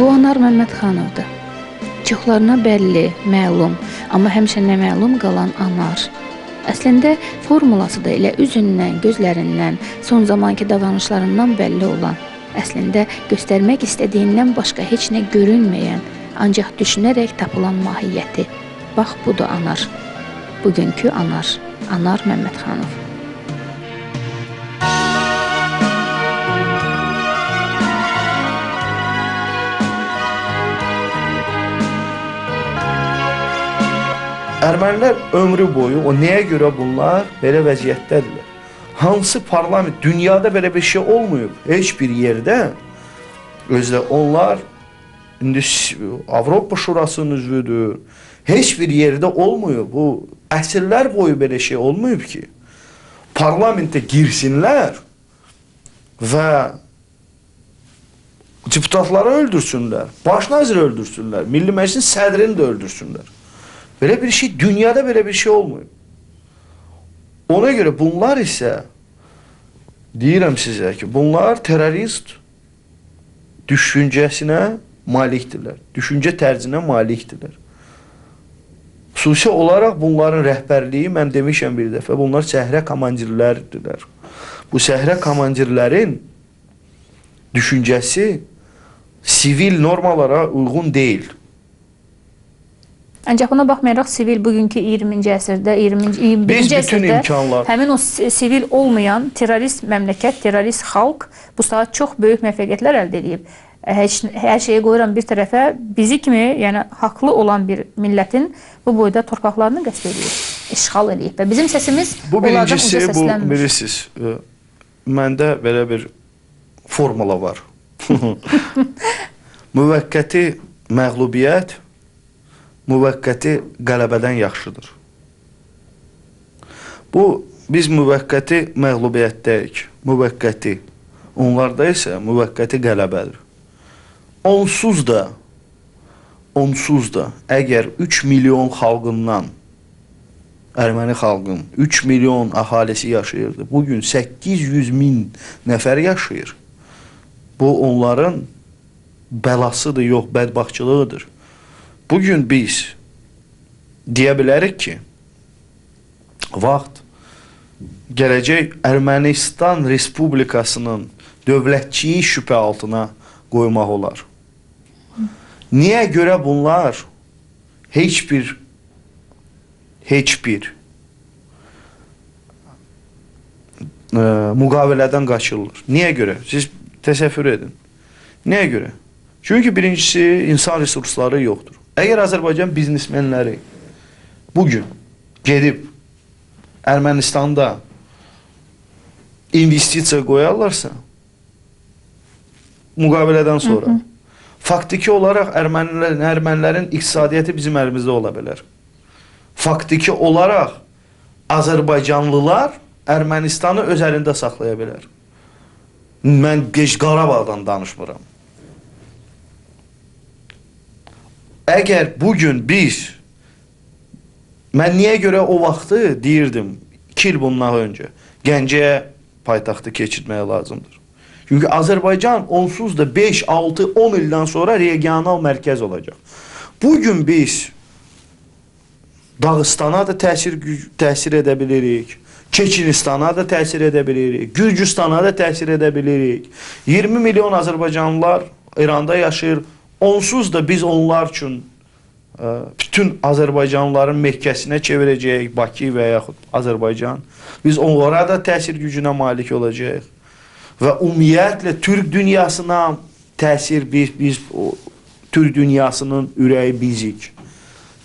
Bu Anar Məmmədxanovdur. Çoxlarına bəlli, məlum, amma həmişə nə məlum qalan Anar. Əslində formulası da elə üzündən, gözlərindən, son zamanki davranışlarından bəlli olan, əslində göstərmək istədiyindən başqa heç nə görünməyən, ancaq düşünərək tapılan mahiyyəti. Bax, budur Anar. Bugünkü Anar. Anar Məmmədxanov. Ermənilər ömrü boyu, o nəyə görə bunlar belə vəziyyətdədirlər? Hansı parlament, dünyada belə bir şey olmayıb, heç bir yerdə. Özdə onlar, indi Avropa Şurasının üzvüdür, heç bir yerdə olmayıb. Bu, əsrlər boyu belə şey olmayıb ki, parlamentə girsinlər və deputatları öldürsünlər, baş naziri öldürsünlər, Milli Məclisin sədrini də öldürsünlər. Belə bir şey, dünyada belə bir şey olmuyor. Ona görə bunlar isə, deyirəm sizə ki, bunlar terörist düşüncəsinə malikdirlər, düşüncə tərzinə malikdirlər. Xüsusi olaraq bunların rəhbərliyi, mən demişəm bir dəfə, bunlar səhrə komandirlərdirlər. Bu səhrə komandirlərin düşüncəsi sivil normalara uyğun deyil. Ancaq buna baxmayaraq sivil bugünkü 20-ci əsrdə, 21-ci əsrdə həmin o sivil olmayan terörist məmləkət, terörist xalq bu saat çox böyük müvəffəqiyyətlər əldə edib. Hər şeyi qoyuram bir tərəfə, bizi kimi, yəni haqlı olan bir millətin bu boyda torpaqlarını qəsb edib, işğal edib və bizim səsimiz onlardan uca səslənmir. Bu bilirsiniz, məndə belə bir formula var. Müvəqqəti məğlubiyyət müvəqqəti qələbədən yaxşıdır. Bu, biz müvəqqəti məğlubiyyətdəyik, müvəqqəti. Onlarda isə müvəqqəti qələbədir. Onsuz da, əgər 3 milyon xalqından, Erməni xalqın 3 milyon əhalisi yaşayırdı, bugün 800 min nəfər yaşayır. Bu, onların bəlasıdır, yox, bədbaxtçılığıdır. Bugün biz deyə bilərik ki, vaxt gələcək Ermənistan Respublikasının dövlətçiyi şübhə altına qoymaq olar. Niyə görə bunlar heç bir müqavilədən qaçırılır? Niyə görə? Siz təsəvvür edin. Niyə görə? Çünki birincisi insan resursları yoxdur. Əgər Azərbaycan biznesmenləri bugün gedib Ermənistanda investisiya qoyarlarsa, müqavilədən sonra, faktiki olaraq ermənilərin iqtisadiyyəti bizim əlimizdə ola bilər. Faktiki olaraq Azərbaycanlılar Ermənistanı öz əlində saxlaya bilər. Mən Qarabağdan danışmıram. Əgər bugün biz, mən niyə görə o vaxtı deyirdim, 2 il bundan öncə, Gəncəyə paytaxtı keçirməyə lazımdır. Çünki Azərbaycan onsuz da 5, 6, 10 ildən sonra regional mərkəz olacaq. Bugün biz Dağıstana da təsir edə bilirik, Çeçinistana da təsir edə bilirik, Gürcüstana da təsir edə bilirik. 20 milyon Azərbaycanlılar İranda yaşayır. Onsuz da biz onlar üçün bütün Azərbaycanlıların məhkəsinə çevirəcəyik, Bakı və yaxud Azərbaycan. Biz onlara da təsir gücünə malik olacaq. Və ümumiyyətlə Türk dünyasına təsir, biz Türk dünyasının ürəyi bizik.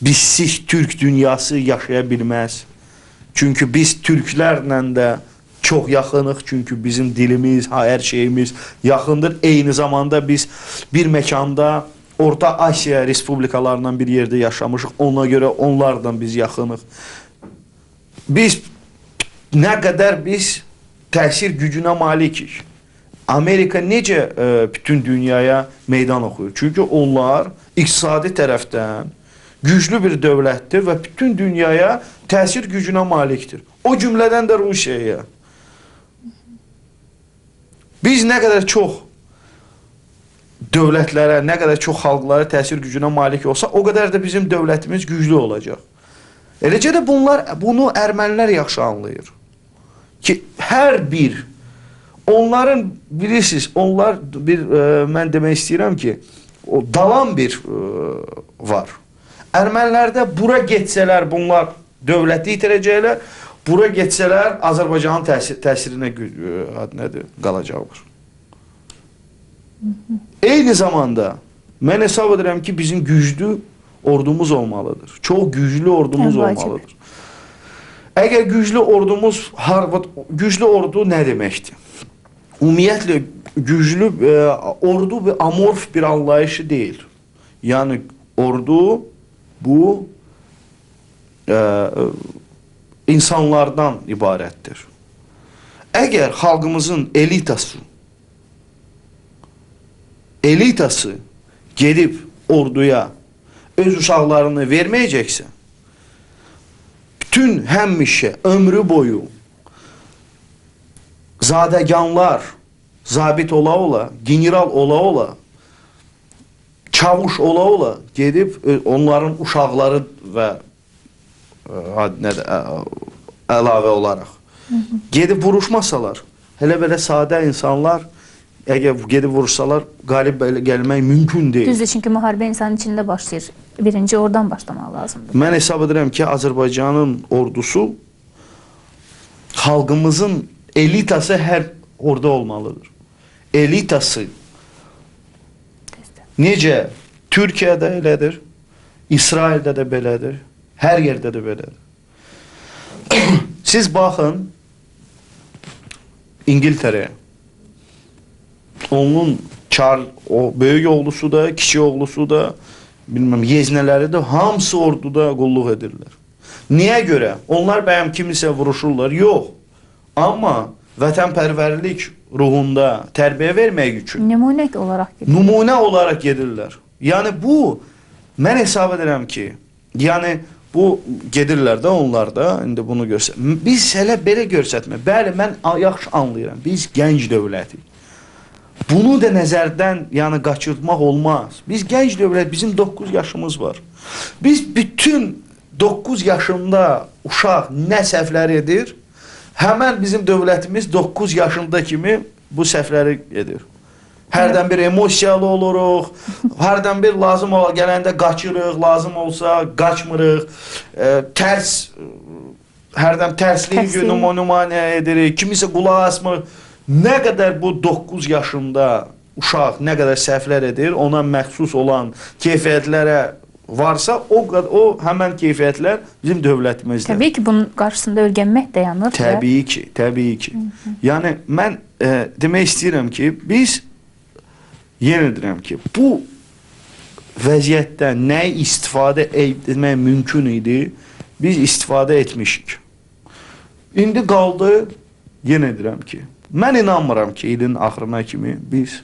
Bizsiz Türk dünyası yaşaya bilməz. Çünki biz Türklərlə də çox yaxınıq, çünki bizim dilimiz, hər şeyimiz yaxındır. Eyni zamanda biz bir məkanda Orta Asiya respublikalarından bir yerdə yaşamışıq. Ona görə onlardan biz yaxınıq. Biz nə qədər biz təsir gücünə malikik. Amerika necə bütün dünyaya meydan oxuyur? Çünki onlar iqtisadi tərəfdən güclü bir dövlətdir və bütün dünyaya təsir gücünə malikdir. O cümlədən də Rusiyaya. Biz nə qədər çox dövlətlərə, nə qədər çox xalqlara təsir gücünə malik olsa, o qədər də bizim dövlətimiz güclü olacaq. Eləcə də bunu ermənilər yaxşı anlayır. Ki, hər bir, onların, bilirsiniz, onlar mən demək istəyirəm ki, o dalan bir var. Ermənilərdə bura getsələr, bunlar dövləti itirəcəklər, bura getsələr, Azərbaycanın təsirinə qalacaqlar. Eyni zamanda, mən hesab edirəm ki, bizim güclü ordumuz olmalıdır. Çox güclü ordumuz olmalıdır. Əgər güclü ordumuz, güclü ordu nə deməkdir? Ümumiyyətlə, güclü ordu bir amorf bir anlayışı deyil. Yəni, ordu bu insanlardan ibarətdir. Əgər xalqımızın elitası gedib orduya öz uşaqlarını verməyəcəksə, bütün həmişə ömrü boyu zadəganlar, zabit ola-ola, general ola-ola, çavuş ola-ola gedib onların uşaqları və əlavə olaraq gedib vuruşmasalar, hələ belə sadə insanlar əgər gedib vuruşsalar, qalib gəlmək mümkün deyil. Düzdür, çünki müharibə insanın içində başlayır. Birinci oradan başlamaq lazımdır. Mən hesab edirəm ki, Azərbaycanın ordusu xalqımızın elitası hər orada olmalıdır. Elitası necə Türkiyədə elədir, İsraildə də belədir, hər yerdə də belədir. Siz baxın İngiltərəyə. Onun o böyük oğlusu da, kiçik oğlusu da, bilmem, yeznələri də hamısı orduda qulluq edirlər. Niyə görə? Onlar bəyəm kimisə vuruşurlar? Yox. Amma vətənpərvərlik ruhunda tərbiyə vermək üçün nümunə olaraq gedirlər. Nümunə olaraq gedirlər. Yəni bu, mən hesab edirəm ki, yəni bu gedirlər də onlar da, indi bunu göstərir. Biz hələ belə göstərmə. Bəli, mən yaxşı anlayıram. Biz gənc dövlətik. Bunu da nəzərdən qaçırtmaq olmaz. Biz gənc dövlət, bizim 9 yaşımız var. Biz bütün 9 yaşında uşaq nə səhvlər edir, həmən bizim dövlətimiz 9 yaşında kimi bu səhvləri edir. Hərdən bir emosiyalı oluruq, hərdən bir lazım gələndə qaçırıq, lazım olsa qaçmırıq, hərdən tərsliyi nümunə edirik, kimisə qulaq asmırıq. Nə qədər bu 9 yaşında uşaq nə qədər səhvlər edir, ona məxsus olan keyfiyyətlərə varsa, o həmən keyfiyyətlər bizim dövlətimizdir. Təbii ki, bunun qarşısında öyrənmək dayanır. Təbii ki, təbii ki. Yəni, mən demək istəyirəm ki, biz yenə deyirəm ki, bu vəziyyətdən nəyi istifadə etmək mümkün idi, biz istifadə etmişik. İndi qaldı, yenə deyirəm ki, mən inanmıram ki, ilin axırına kimi biz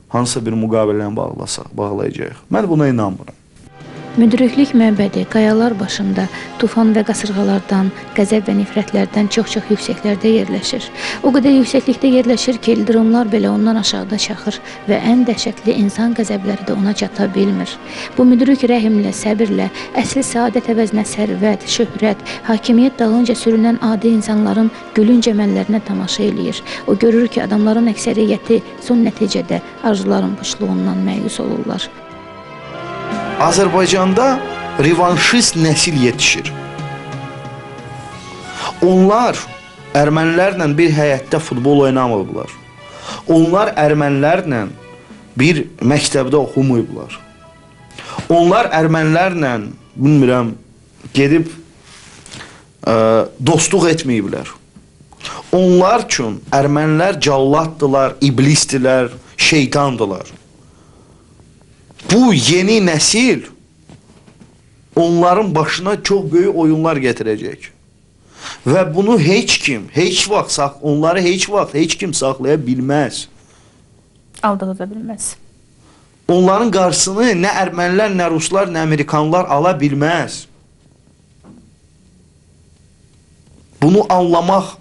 hansısa bir müqaviləni bağlayacağıq. Mən buna inanmıram. Müdriklik məbədi qayalar başında tufan və qasırğalardan, qəzəb və nifrətlərdən çox-çox yüksəklərdə yerləşir. O qədər yüksəklikdə yerləşir ki, ildırımlar belə ondan aşağıda çaxır və ən dəhşətli insan qəzəbləri də ona çata bilmir. Bu müdrik rəhimlə, səbirlə, əsli səadət əvəzinə sərvət, şöhrət, hakimiyyət dalınca sürünən adi insanların gülünc əməllərinə tamaşa eləyir. O görür ki, adamların əksəriyyəti son nəticədə arzuların boşluğundan məyus olurlar. Azərbaycanda revanşist nəsil yetişir. Onlar ermənilərlə bir həyətdə futbol oynamırlar. Onlar ermənilərlə bir məktəbdə oxumayıblar. Onlar ermənilərlə, bilmirəm, gedib dostluq etməyiblər. Onlar üçün ermənilər callatdılar, iblisdilər, şeytandılar. Bu yeni nəsil onların başına çox böyük oyunlar gətirəcək. Və bunu heç kim, onları heç kim saxlaya bilməz. Aldada bilməz. Onların qarşısını nə ermənilər, nə ruslar, nə amerikanlar ala bilməz. Bunu anlamaq,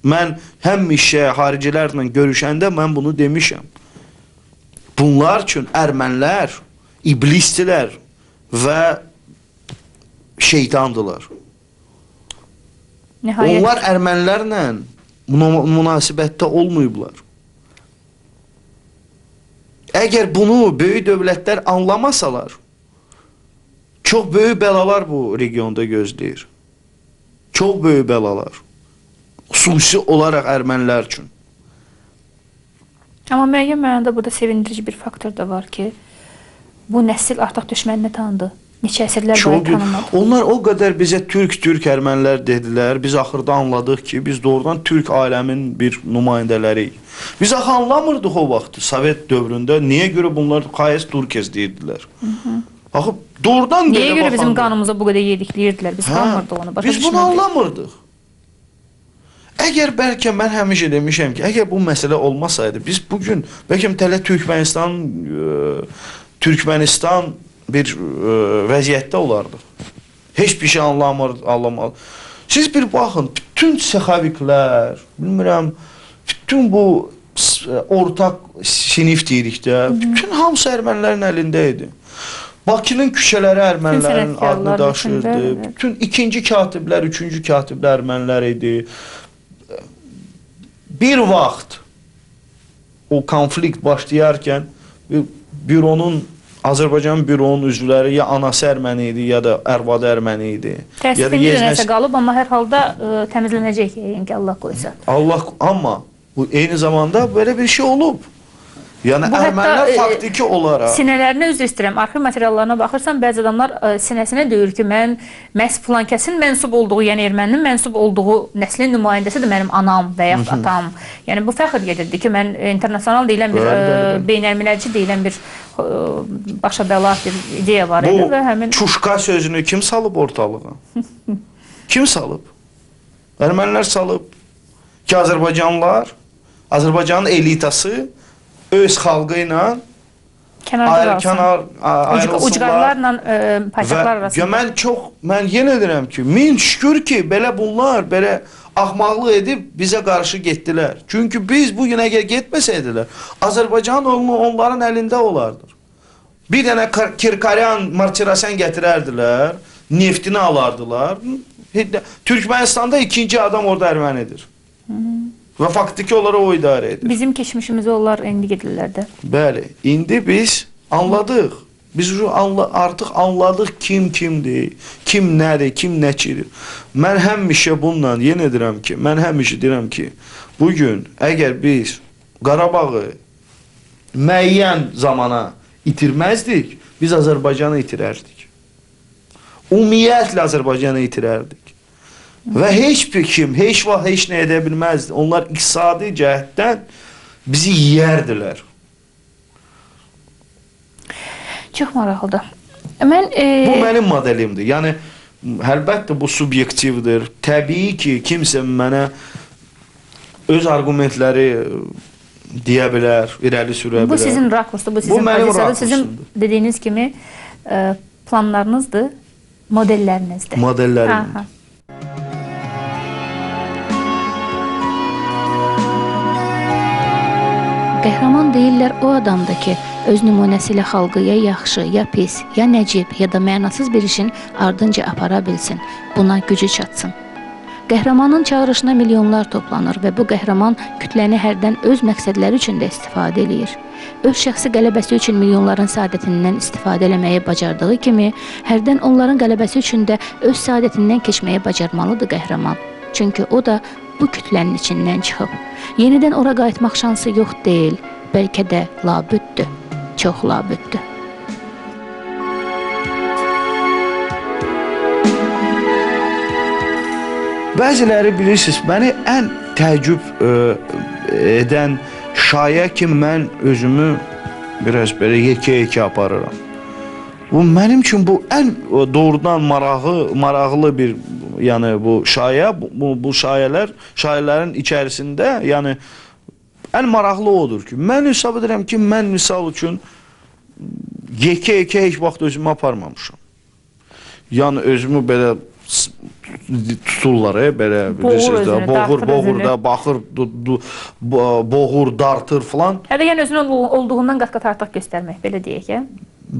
mən həmişə haricilərlə görüşəndə mən bunu demişəm. bunlar üçün ermənilər iblisdilər və şeytandılar. Nəhayət. Onlar ermənilərlə münasibətdə olmayıblar. Əgər bunu böyük dövlətlər anlamasalar, çox böyük bəlalar bu regionda gözləyir. Çox böyük bəlalar. Xüsusi olaraq ermənilər üçün. Amma müəyyən mənada burada sevindirici bir faktor da var ki, bu nəsil artıq düşmənini tanıdı. Neçə əsrlər boyu tanımadı. Onlar o qədər bizə türk ermənilər dedilər. Biz axırda anladıq ki, biz doğrudan türk aləmin bir nümayəndələriyik. Biz axı anlamırdıq o vaxt Sovet dövründə. Niyə görə bunlar KS Turkes deyirdilər? Axı doğrudan niyə görə bizim qanımıza bu qədər yedikləyirdilər? Biz qalmırdıq onu. Biz bunu anlamırdıq. Əgər bəlkə mən həmişə demişəm ki, əgər bu məsələ olmasaydı, biz bugün bəlkə tələ Türkmənistan bir vəziyyətdə olardı. Heç bir şey anlamalı. Siz bir baxın, bütün səxaviklər, bilmirəm, bütün bu ortaq sinif deyirik də, bütün hamısı ermənilərin əlində idi. Bakının küçələri ermənilərin adını daşırdı. Bütün ikinci katiblər, üçüncü katiblər ermənilər idi. Bir vaxt o konflikt başlayarkən Azərbaycan büronun üzvləri ya anası erməni idi, ya da ərvadı erməni idi. Təsbihli nəsə qalıb, amma hər halda təmizlənəcək ki, Allah qoysa. Amma bu eyni zamanda belə bir şey olub. Yəni ermənilər faktiki olaraq. Sinələrinə üzr istəyirəm, arxiv materiallarına baxırsan, bəzi adamlar sinəsinə deyir ki, mən məhz filan kəsin mənsub olduğu, yəni erməninin mənsub olduğu nəslin nümayəndəsidir mənim anam və yaxud atam. Yəni bu fəxr gedirdi ki, mən internasional deyilən bir, beynəlmiləci deyilən bir başa bəla bir ideya var idi və həmin... Bu çuşka sözünü kim salıb ortalığa? Kim salıb? Ermənilər salıb ki, Azərbaycanın elitası öz xalqı ilə ucqarlarla paytaxtlar arasında. Mən yenə deyirəm ki, min şükür ki, belə bunlar belə axmaqlıq edib bizə qarşı getdilər. Çünki biz bugün əgər getməsəydilər, Azərbaycan onların əlində olardır. Bir dənə Kirkaryan, Martirasən gətirərdilər, neftini alardılar. Türkmənistanda ikinci adam orada ermənidir. Və faktiki olaraq o idarə edir. Bizim keçmişimizi onlar indi gedirlər də. Bəli, indi biz anladıq. Biz artıq anladıq kim kimdir, kim nədir, kim nəçidir. Mən həmişə bununla yenə deyirəm ki, bugün əgər biz Qarabağı müəyyən zamana itirməzdik, biz Azərbaycanı itirərdik. Ümumiyyətlə Azərbaycanı itirərdik. Və heç bir kim, heç vaxt heç nə edə bilməzdi. Onlar iqtisadi cəhətdən bizi yiyərdilər. Çox maraqlıdır. Bu mənim modelimdir. Yəni, əlbəttə bu subyektivdir. Təbii ki, kimsə mənə öz argumentləri deyə bilər, irəli sürə bilər. Bu sizin rakursdur, bu sizin pozisiyadır. Sizin dediyiniz kimi planlarınızdır, modellərinizdir. Modellərimdir. Qəhrəman deyirlər o adamdır ki, öz nümunəsi ilə xalqı ya yaxşı, ya pis, ya nəcib, ya da mənasız bir işin ardınca apara bilsin, buna gücü çatsın. Qəhrəmanın çağırışına milyonlar toplanır və bu qəhrəman kütləni hərdən öz məqsədləri üçün də istifadə edir. Öz şəxsi qələbəsi üçün milyonların saadətindən istifadə eləməyi bacardığı kimi, hərdən onların qələbəsi üçün də öz saadətindən keçməyi bacarmalıdır qəhrəman. Çünki o da bu kütlənin içindən çıxıb. Yenidən ora qayıtmaq şansı yox deyil, bəlkə də labüddür, çox labüddür. Bəziləri bilirsiniz, məni ən təəccüb edən şayə ki, mən özümü biraz belə yekə-yekə aparıram. Bu mənim üçün bu ən doğrudan maraqlı bir, yəni bu şayə, bu şayələrin içərisində, yəni ən maraqlı odur ki, mən hesab edirəm ki, mən misal üçün yekə-yekə heç vaxt özümü aparmamışam. Yəni özümü belə tuturlar, belə bilirsiniz də, boğur da, baxır, boğur, dartır falan. Hətta yəni özünün olduğundan qat-qat artıq göstərmək, belə deyək, hə?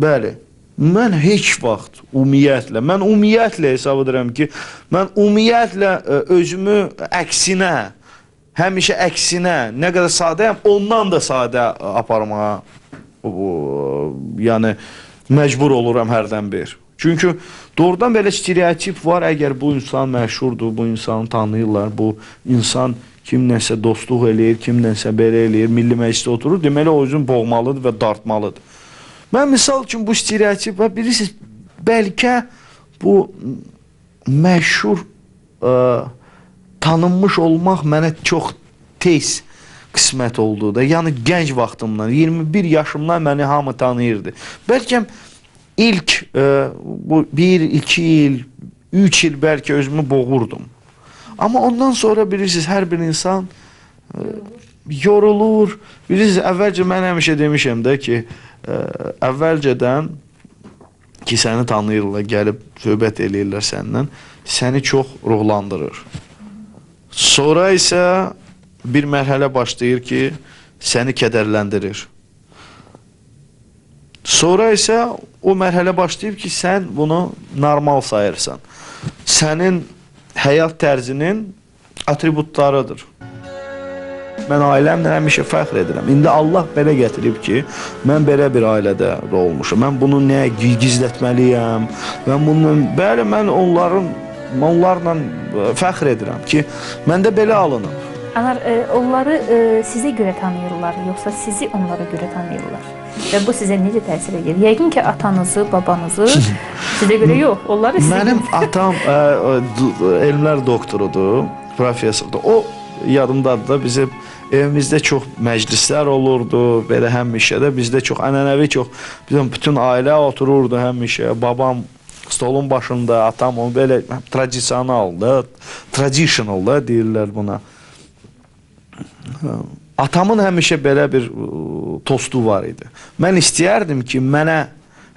Bəli. Mən heç vaxt ümumiyyətlə hesab edirəm ki, mən ümumiyyətlə özümü əksinə, həmişə əksinə, nə qədər sadəyəm, ondan da sadə aparmağa yəni məcbur oluram hərdən bir. Çünki doğrudan belə stereotip var, əgər bu insan məşhurdur, bu insanı tanıyırlar, bu insan kimləsə dostluq eləyir, kimləsə belə eləyir, milli məclisdə oturur, deməli o özünü boğmalıdır və dartmalıdır. Mən misal üçün bu stereotip, bilirsiniz, bəlkə bu məşhur tanınmış olmaq mənə çox tez qismət oldu da. Yəni gənc vaxtımdan, 21 yaşımdan məni hamı tanıyırdı. Bəlkə ilk bu 1-2 il, 3 il bəlkə özümü boğurdum. Amma ondan sonra bilirsiniz, hər bir insan yorulur. Bilirsiniz, əvvəlcə mən həmişə demişəm də ki, əvvəlcədən ki, səni tanıyırlar, gəlib söhbət eləyirlər səndən, səni çox ruhlandırır. Sonra isə bir mərhələ başlayır ki, səni kədərləndirir. Sonra isə o mərhələ başlayıb ki, sən bunu normal sayırsan. Sənin həyat tərzinin atributlarıdır. Mən ailəmlə həmişə fəxr edirəm. İndi Allah belə gətirib ki, mən belə bir ailədə olmuşam. Mən bunu nəyə gizlətməliyəm? Bəli, mən onlarla fəxr edirəm ki, məndə belə alınıb. Anar, onları sizə görə tanıyırlar, yoxsa sizi onlara görə tanıyırlar? Və bu sizə necə təsir edir? Yəqin ki, atanızı, babanızı sizə görə yox, onları sizə Mənim atam elmlər doktorudur, professordur. O yadımdadır da, bizim evimizdə çox məclislər olurdu, belə həmişə də bizdə çox ənənəvi, bütün ailə otururdu həmişə. Babam stolun başında, atam onu belə tradisional da deyirlər buna. Atamın həmişə belə bir tostu var idi. Mən istəyərdim ki, mənə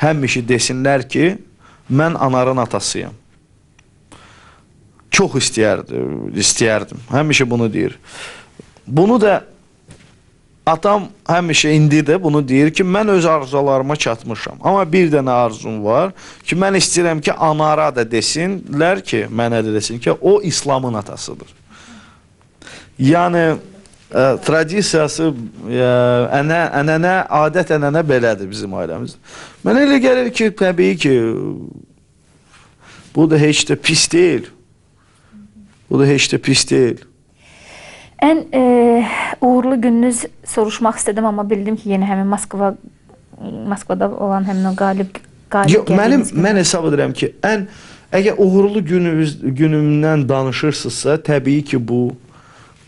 həmişə desinlər ki, mən Anarın atasıyam. Çox istəyərdim. Həmişə bunu deyir. Bunu da atam həmişə indi də bunu deyir ki, mən öz arzularıma çatmışam. Amma bir dənə arzum var ki, mən istəyirəm ki, Anara da desinlər ki, mənə də desin ki, o İslamın atasıdır. Yəni tradisiyası, ənənə, adət-ənənə belədir bizim ailəmizdə. Mənə elə gəlir ki, təbii ki, bu da heç də pis deyil. Ən uğurlu gününüz soruşmaq istədim, amma bildim ki, yenə həmin Moskvada olan həmin o qalib gəldiyiniz gün. Mən hesab edirəm ki, əgər uğurlu günümdən danışırsınızsa, təbii ki, bu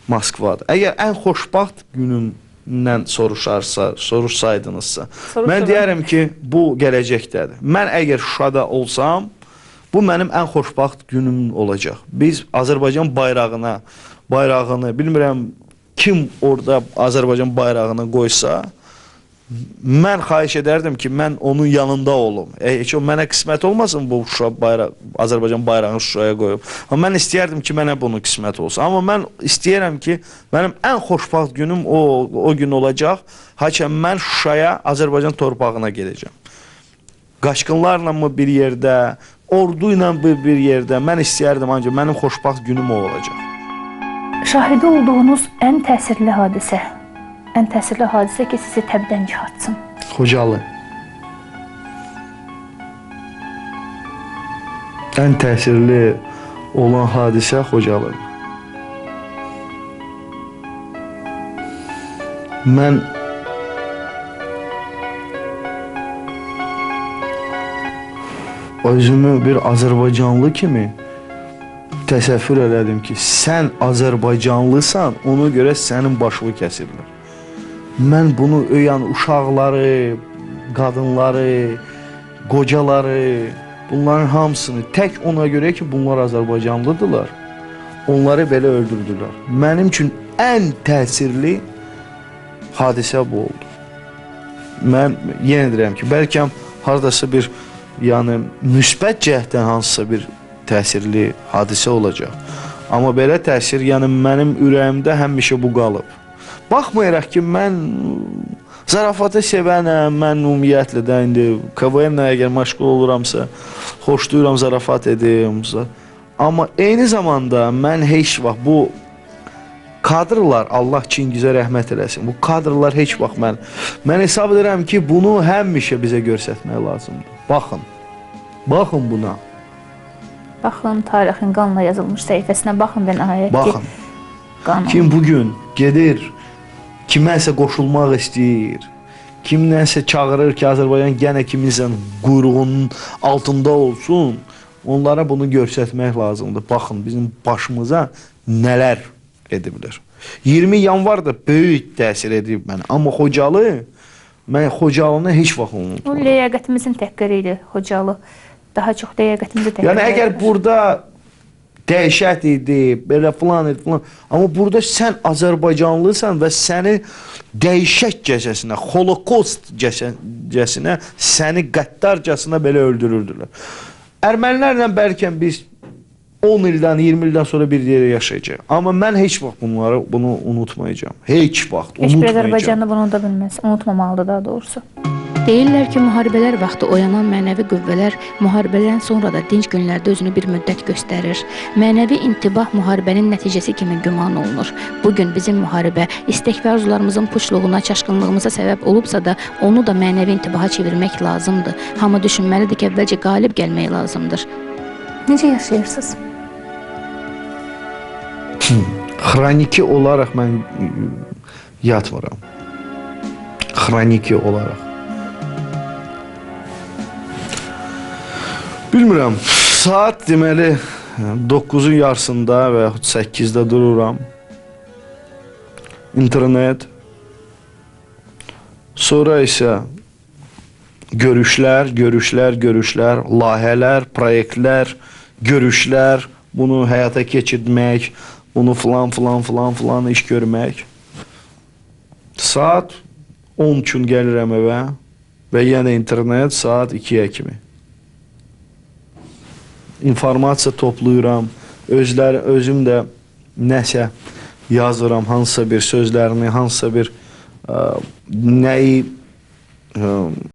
Moskvadır. Əgər ən xoşbaxt günümdən soruşsaydınızsa, mən deyərəm ki, bu gələcəkdədir. Mən əgər Şuşada olsam, bu mənim ən xoşbaxt günüm olacaq. Biz Azərbaycan bayrağını, bilmirəm kim orada Azərbaycan bayrağını qoysa, mən xahiş edərdim ki, mən onun yanında olum. Heç o mənə qismət olmasın bu Azərbaycan bayrağını Şuşaya qoyub. Amma mən istəyərdim ki, mənə bunun qismət olsun. Amma mən istəyirəm ki, mənim ən xoşbaxt günüm o gün olacaq. Haçən mən Şuşaya, Azərbaycan torpağına gedəcəm. Qaçqınlarla mı bir yerdə, ordu ilə bir yerdə, mən istəyərdim, ancaq mənim xoşbaxt günüm o olacaq. Şahidi olduğunuz ən təsirli hadisə ki, sizi təbdən çıxartsın. Xocalı. Ən təsirli olan hadisə Xocalı. Mən özümü bir Azərbaycanlı kimi təsəvvür elədim ki, sən Azərbaycanlısan, ona görə sənin başını kəsirlər. Mən bunu öyən uşaqları, qadınları, qocaları, bunların hamısını tək ona görə ki, bunlar Azərbaycanlıdırlar, onları belə öldürdülər. Mənim üçün ən təsirli hadisə bu oldu. Mən yenə deyirəm ki, bəlkə haradasa bir, yəni müsbət cəhətdən hansısa bir təsirli hadisə olacaq. Amma belə təsir, yəni mənim ürəyimdə həmişə bu qalıb. Baxmayaraq ki, mən zarafatı sevənəm, mən ümumiyyətlə də indi KVM-lə əgər məşğul oluramsa, xoşlayıram zarafat edim. Amma eyni zamanda mən heç vaxt bu kadrlar, Allah Çingizə rəhmət eləsin, bu kadrlar heç vaxt mən hesab edirəm ki, bunu həmişə bizə göstərmək lazımdır. Baxın buna. Baxın, tarixin qanla yazılmış səhifəsinə baxın və nəhayət Baxın. qanun. Kim bugün gedir, kiməsə qoşulmaq istəyir, kimdənsə çağırır ki, Azərbaycan yenə kiminsə quyruğunun altında olsun, onlara bunu göstərmək lazımdır. Baxın, bizim başımıza nələr ediblər. 20 yanvar da böyük təsir edib mənə. Amma Xocalı, mən Xocalını heç vaxt unutmadım. O ləyaqətimizin təhqiri idi Xocalı. Daha çox ləyaqətimizi təhqir edir. Yəni, əgər burada dəhşət idi, belə filan idi, filan. Amma burada sən Azərbaycanlısan və səni dəhşətcəsinə, holokostcəsinə, səni qəddarcasına belə öldürürdülər. Ermənilərlə bəlkə biz 10 ildən, 20 ildən sonra bir yerə yaşayacaq. Amma mən heç vaxt bunu unutmayacağam. Heç vaxt unutmayacağam. Heç bir Azərbaycanlı bunu da bilməz, unutmamalıdır daha doğrusu. Deyirlər ki, müharibələr vaxtı oyanan mənəvi qüvvələr müharibədən sonra da dinc günlərdə özünü bir müddət göstərir. Mənəvi intibah müharibənin nəticəsi kimi güman olunur. Bugün bizim müharibə istək və arzularımızın puçluğuna, çaşqınlığımıza səbəb olubsa da onu da mənəvi intibaha çevirmək lazımdır. Hamı düşünməlidir ki, əvvəlcə qalib gəlmək lazımdır. Necə yaşayırsınız? Xroniki olaraq mən yatmıram. Xroniki olaraq. Bilmirəm, saat deməli 9-un yarısında və 8-də dururam. İnternet. Sonra isə görüşlər, layihələr, proyektlər, görüşlər, bunu həyata keçirmək, bunu filan iş görmək. Saat 10 üçün gəlirəm evə və yenə internet saat 2-yə kimi. İnformasiya toplayıram, özüm də nəsə yazıram, hansısa bir sözlərini, hansısa bir nəyi